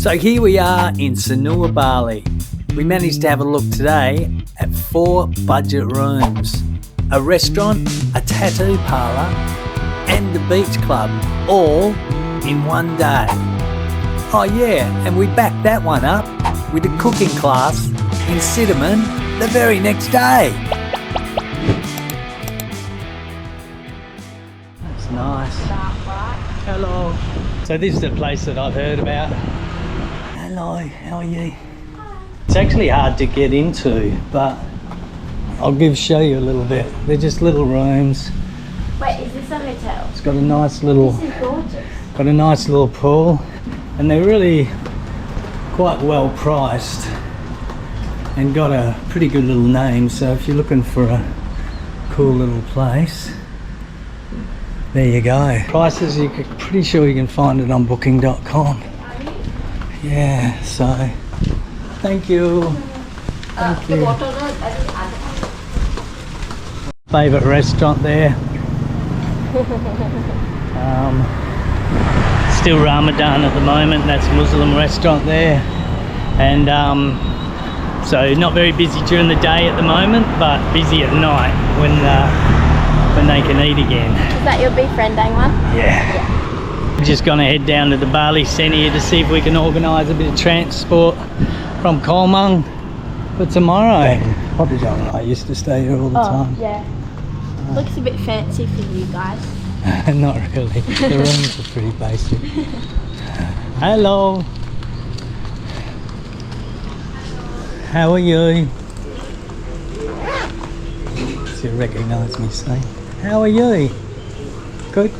So here we are in Sanur Bali. We managed to have a look today at 4 budget rooms, a restaurant, a tattoo parlour and the beach club, all in one day. Oh yeah, and we backed that one up with a cooking class in Sidemen the very next day. That's nice. Hello. So this is the place that I've heard about. Hello, how are you? It's actually hard to get into, but I'll show you a little bit. They're just little rooms. Wait, is this a hotel? It's got a nice little, This is gorgeous. got a nice little pool, and they're really quite well priced and got a pretty good little name. So if you're looking for a cool little place, there you go. Prices, pretty sure you can find it on booking.com. Yeah, so thank you. Thank you. Favourite restaurant there. Still Ramadan at the moment. That's a Muslim restaurant there, and so not very busy during the day at the moment, but busy at night when they can eat again. Is that your befriending one? Yeah. We're just gonna head down to the Bali Senia to see if we can organise a bit of transport from Kamboja for tomorrow. I used to stay here all the time. Yeah. Looks a bit fancy for you guys. Not really. The rooms are pretty basic. Hello. How are you? Does you recognise me saying? How are you? Good.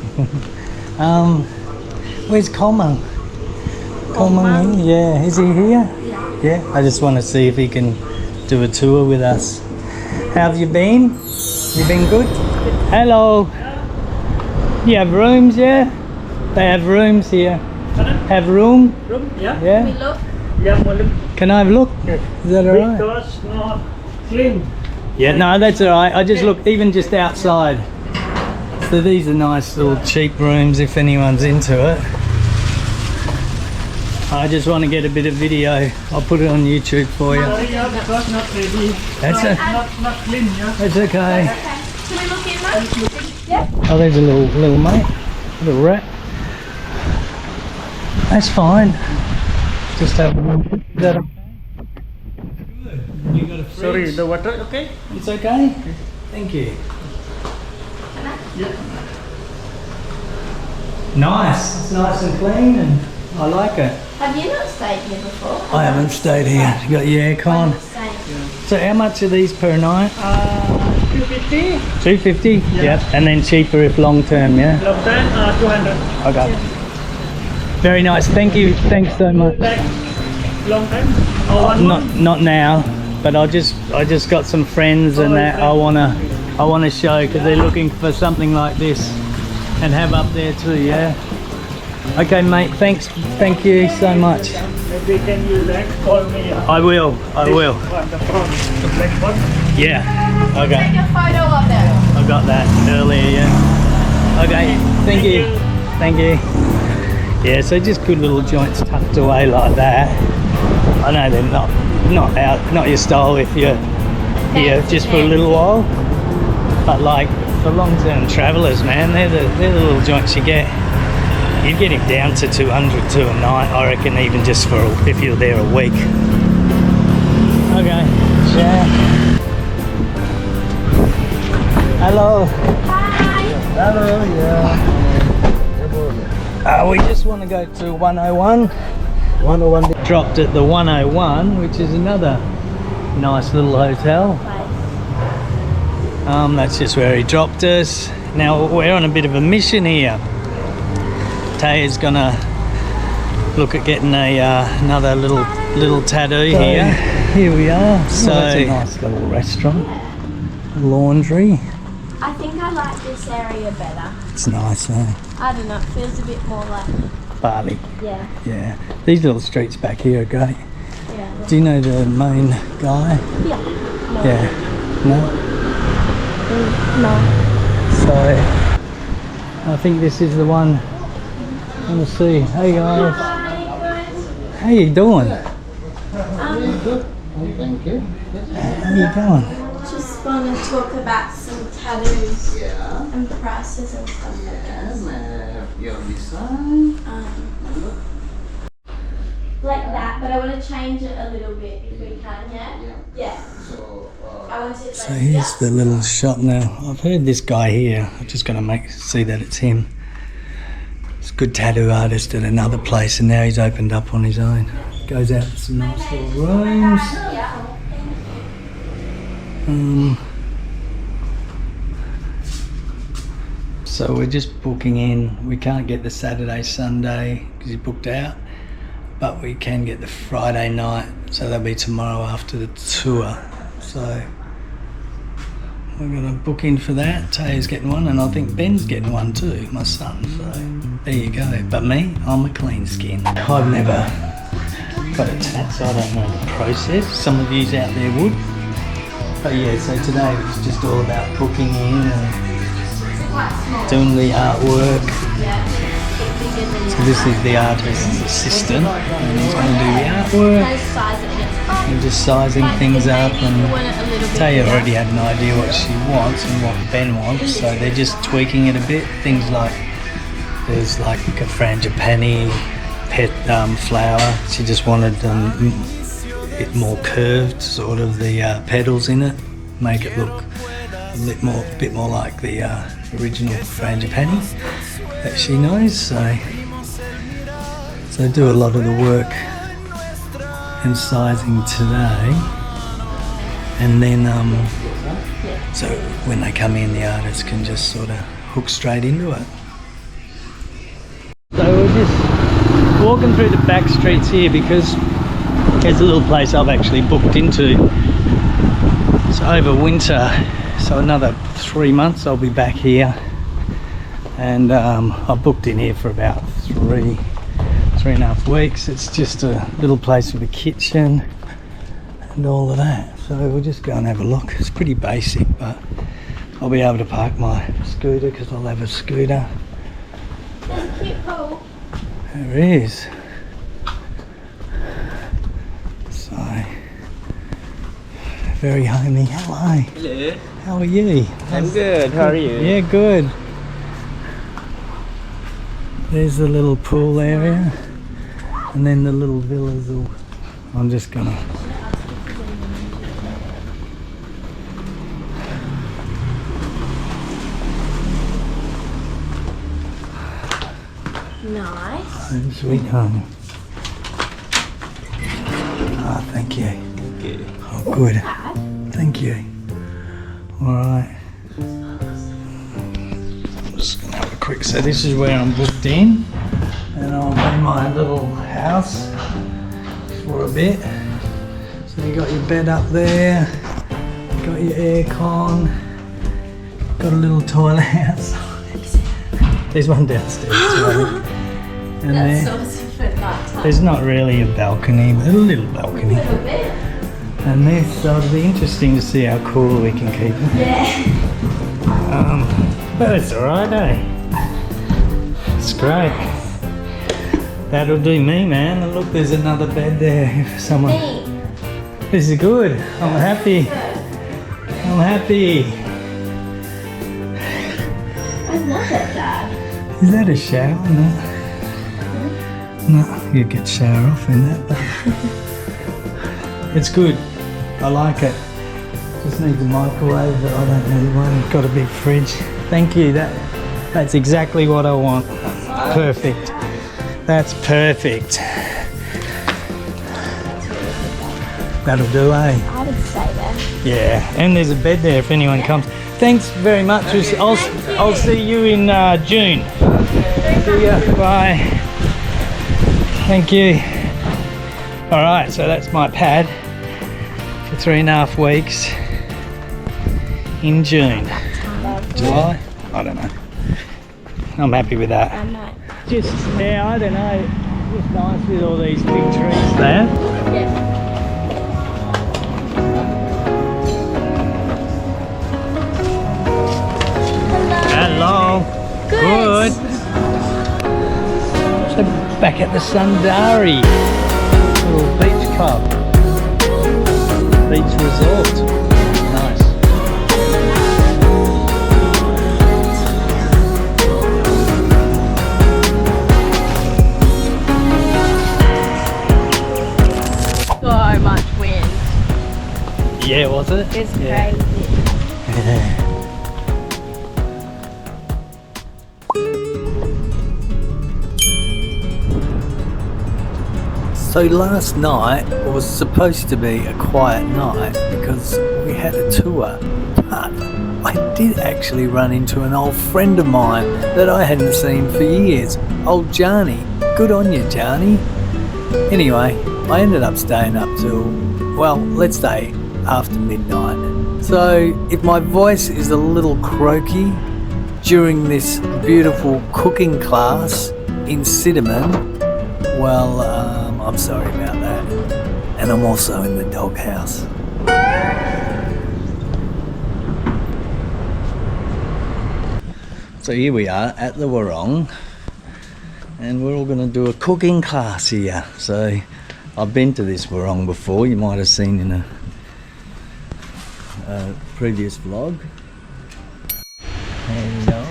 Where's Coleman? Coleman? Yeah. Is he here? Yeah. Yeah. I just want to see if he can do a tour with us. How have you been? You been good? Hello. You have rooms, yeah? They have rooms here. Have room? Room, yeah. Yeah. We look. Yeah, volume. Can I have a look? Is that alright? Because not clean. Yeah, no, that's alright. I just look even just outside. So these are nice little cheap rooms if anyone's into it. I just want to get a bit of video. I'll put it on YouTube for you. Sorry, yeah, because not ready. That's it. Not clean, yeah. That's okay. Okay. Can we look in, Mum? Yeah. Oh, there's a little mate, little rat. That's fine. Just have a look. Is that okay? Good. You got a fridge? Sorry, the water, okay? It's okay. Thank you. Yeah. Nice. It's nice and clean, and I like it. Have you not stayed here before? I haven't stayed here. You got your aircon. So how much are these per night? 250. 250. Yeah. Yep. And then cheaper if long term, yeah. Long time, 200. Okay. Very nice. Thank you. Thanks so much. Like, long time? Oh, 1 month? Not now, but I just got some friends and that I wanna show because they're looking for something like this and have up there too. Yeah. Okay, mate. Thanks. Thank you so much. Maybe can you like call me? I will. I will. On the phone. The black one? Yeah. Okay. Take a photo of them. I got that earlier. Yeah. Okay. Thank you. Thank you. Yeah. So just good little joints tucked away like that. I know they're not your style if you're here just for a little while, but like for long-term travellers, man, they're the little joints you get. You get him down to 200 to a night, I reckon, even just for if you're there a week. Okay. Yeah. Hello. Hi. Hello. Yeah. We just want to go to 101. 101. Dropped at the 101, which is another nice little hotel. That's just where he dropped us. Now we're on a bit of a mission here. Taya's gonna look at getting another little tattoo here. Here we are. So that's a nice little restaurant, laundry. I think I like this area better. It's nice, eh? I don't know, it feels a bit more like, Bali. yeah. Yeah. These little streets back here are great. Yeah. Do you know the main guy? Yeah. No. Yeah. No? No. So I think this is the one. I want to see. Hey guys. How you doing? Thank you. How you going? Just want to talk about some tattoos Yeah. and prices and stuff like that. Your design. Like that, but I want to change it a little bit if we can, yeah? Yeah. So, I want it So here's the little shop now. I've heard this guy here. I'm just going to see that it's him. He's a good tattoo artist at another place, and now he's opened up on his own. Goes out to some nice little rooms. So we're just booking in. We can't get the Saturday, Sunday because he booked out, but we can get the Friday night. So that'll be tomorrow after the tour. So we're gonna book in for that. Taya's getting one, and I think Ben's getting one too, my son. So there you go. But me, I'm a clean skin. I've never got a tat, so I don't know the process. Some of yous out there would. But yeah, so today it's just all about booking in and doing the artwork. So this is the artist's assistant, and he's going to do the artwork and just sizing things up. And Taya already had an idea what she wants and what Ben wants, so they're just tweaking it a bit. Things like there's like a frangipani pet flower. She just wanted it more curved, sort of the petals in it, make it look a bit more like the original frangipani that she knows. So do a lot of the work and sizing today, and then so when they come in, the artists can just sort of hook straight into it. So we're just walking through the back streets here because there's a little place I've actually booked into. So over winter, so another 3 months I'll be back here, and I booked in here for about 3.5 weeks. It's just a little place with a kitchen and all of that. So we'll just go and have a look. It's pretty basic, but I'll be able to park my scooter because I'll have a scooter. There's a cute pool. There is. So very homey. Hello. Hello. How are you? I'm good. How are you? Yeah, good. There's the little pool area, and then the little villas. I'm just gonna. Nice. Home sweet home. Ah, thank you. Okay. Oh, good. Thank you. All right. I'm just gonna have a quick. So this is where I'm booked in, and I'll be my little house for a bit. So you got your bed up there, got your aircon, got a little toilet outside. There's one downstairs too. And That's there, awesome for night time. there's not really a balcony, but a little balcony. A little bit. And this, so it'll be interesting to see how cool we can keep it. Yeah. But it's alright, eh? It's great. That'll do me, man. And look, there's another bed there if someone. Hey. This is good. I'm happy. I'm happy. I love it, Dad. Is that a shower? No. No, you get shower off in that, but it's good. I like it. Just needs a microwave, but I don't need one. Got a big fridge. Thank you. That's exactly what I want. Perfect. That's perfect. That'll do, eh? I would stay there. Yeah, and there's a bed there if anyone comes. Thanks very much. I'll see you in June. See ya. Bye. Thank you. All right, so that's my pad for 3.5 weeks in June. July? I don't know. I'm happy with that. I might. Just, yeah, I don't know. Just nice with all these big trees there. Yeah. Hello. Good. So back at the Sundari. little beach club, beach resort. Nice. So much wind. Yeah, was it? It's Yeah. crazy. So last night was supposed to be a quiet night because we had a tour, but I did actually run into an old friend of mine that I hadn't seen for years, old Johnny. Good on you, Johnny. Anyway, I ended up staying up till, well, let's say after midnight. So if my voice is a little croaky during this beautiful cooking class in Sidemen, well, I'm sorry about that. And I'm also in the doghouse. So here we are at the Warung, and we're all going to do a cooking class here. So I've been to this Warung before, you might have seen in a previous vlog. Hello.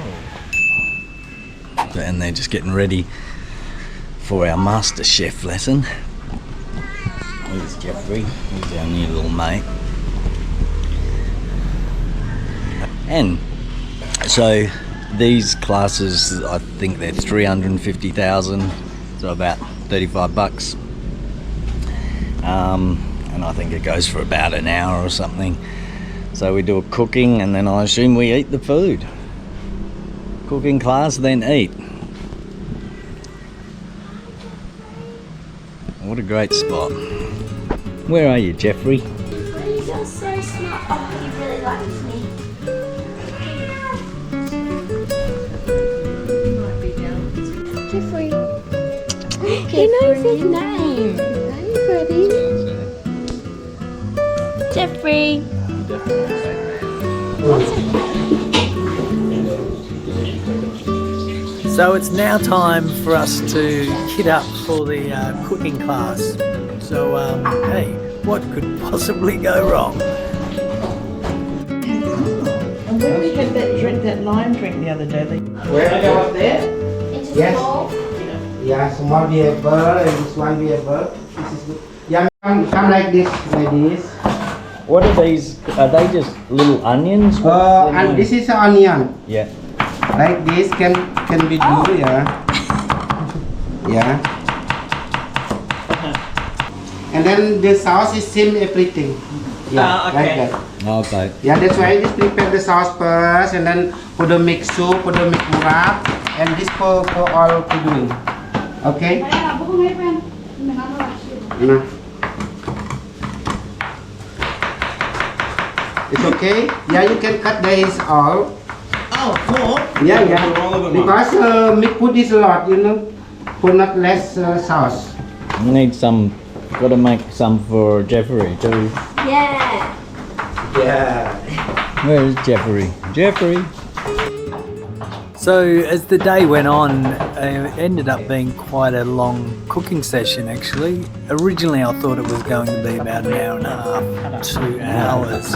And they're just getting ready for our master chef lesson. Here's Jeffrey, he's our new little mate. And so these classes, I think they're 350,000, so about 35 bucks. And I think it goes for about an hour or something. So we do a cooking and then I assume we eat the food. Cooking class, then eat. What a great spot. Where are you, Jeffrey? He's so smart. Oh, he really likes me. Jeffrey. He knows his name. Are you ready? Jeffrey. So it's now time for us to kit up for the cooking class. So, hey, what could possibly go wrong? And when we had that drink, that lime drink the other day, Where are you up there? It's a Yes. small. Yeah, small beer and this one beer. This is good. Yeah, come like this, ladies. What are these? Are they just little onions? And this is onion. Yeah. Like this can be do, yeah. Yeah. And then the sauce is same everything. Yeah, like that. Okay. Yeah, that's why just prepare the sauce first and then put the mix soup, put the mix wrap, and this for all to doing. Okay? Nah. It's okay? Yeah, you can cut this all. oh, cool. Yeah, yeah. Because we put this a lot, you know, put not less sauce. You need some. Got to make some for Jeffrey too. Yeah. Yeah. Where is Jeffrey? Jeffrey. So as the day went on, it ended up being quite a long cooking session actually. Originally I thought it was going to be about an hour and a half, 2 hours,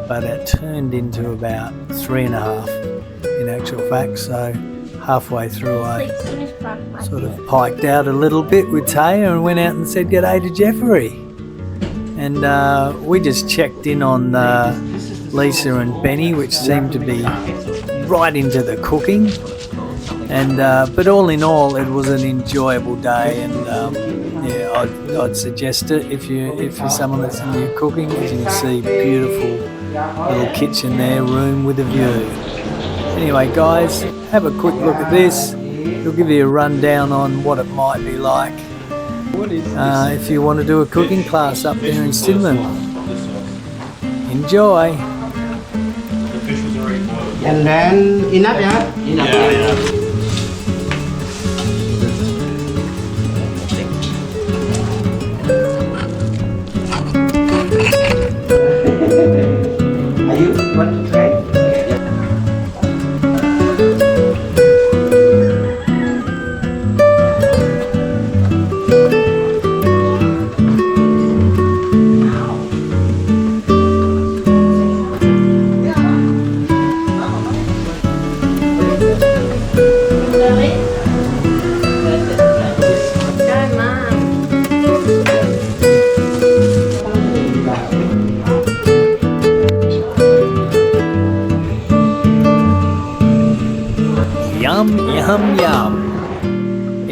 but it turned into about 3.5 in actual fact. So halfway through I sort of piked out a little bit with Taya and went out and said g'day to Jeffrey. And we just checked in on Lisa and Benny, which seemed to be right into the cooking. And but all in all, it was an enjoyable day. And yeah, I'd suggest it if you're someone that's into cooking. As you can see, beautiful little kitchen there, room with a view. Anyway, guys, have a quick look at this. It'll give you a rundown on what it might be like if you want to do a cooking class up there in Sidemen. Enjoy. And then enough, yeah? Are you want to try?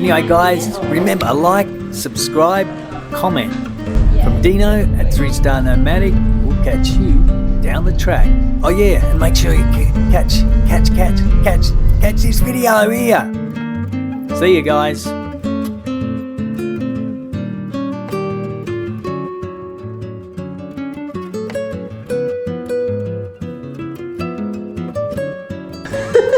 Anyway, guys, remember, like, subscribe, comment. From Dino at 3-Star Nomadic, we'll catch you down the track. Oh yeah, and make sure you catch this video here. See you guys.